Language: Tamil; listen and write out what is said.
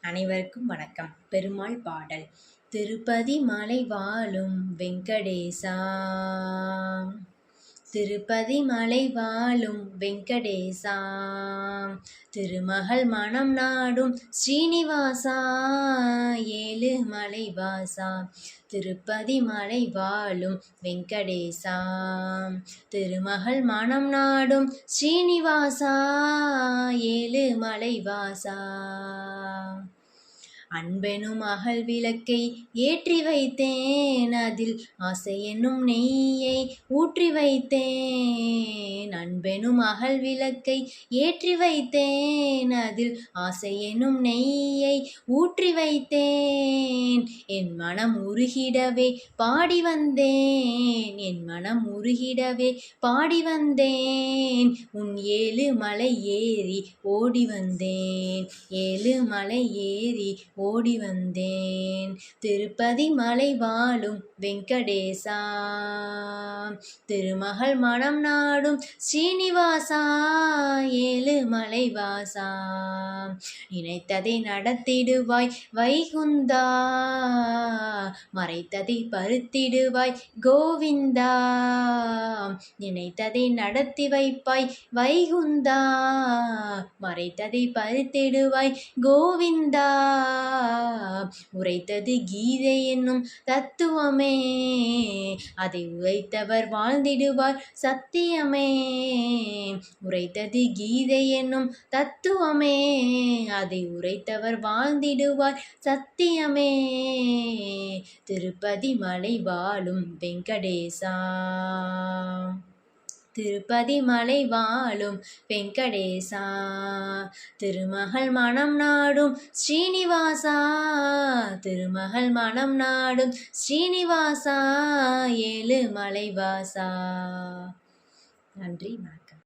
அனைவருக்கும் வணக்கம். பெருமாள் பாடல். திருப்பதி மலை வாழும் வெங்கடேசா, திருப்பதி மலை வாழும் வெங்கடேசா, திருமகள் மனம் நாடும் ஸ்ரீனிவாசா, ஏழு மலை வாசா, திருப்பதி மலை வாழும் வெங்கடேசா, திருமகள் மனம் நாடும் ஸ்ரீனிவாசா, ஏழு மலை வாசா. அன்பெனும் அகல் விளக்கை ஏற்றி வைத்தேன், அதில் ஆசை என்னும் நெய்யை ஊற்றி வைத்தேன். அன்பெனும் அகல் விளக்கை ஏற்றி வைத்தேன், அதில் ஆசை என்னும் நெய்யை ஊற்றி வைத்தேன். என் மனம் உருகிடவே பாடி வந்தேன், என் மனம் உருகிடவே பாடி வந்தேன். உன் ஏழு மலை ஏறி ஓடி வந்தேன், ஏழு மலை ஏறி ஓடி வந்தேன். திருப்பதி மலை வாழும் வெங்கடேசா, திருமகள் மனம் நாடும் ஸ்ரீனிவாசா, ஏழு மலை வாசா, நினைத்ததை நடத்திடுவாய் வைகுந்தா, மறைத்ததை பருத்திடுவாய் கோவிந்தா, நினைத்ததை நடத்தி வைப்பாய் வைகுந்தா, மறைத்ததை பருத்திடுவாய் கோவிந்தா. உரைத்தது கீதை என்னும் தத்துவமே, அதை உரைத்தவர் வாழ்ந்திடுவார் சத்தியமே. உரைத்தது கீதை என்னும் தத்துவமே, அதை உரைத்தவர் வாழ்ந்திடுவார் சத்தியமே. திருப்பதி மலை வாழும் வெங்கடேசா, திருப்பதி மலை வாழும் வெங்கடேசா, திருமகள் மனம் நாடும் ஸ்ரீனிவாசா, திருமகள் மனம் நாடும் ஸ்ரீனிவாசா, ஏழு மலை வாசா. நன்றி, வணக்கம்.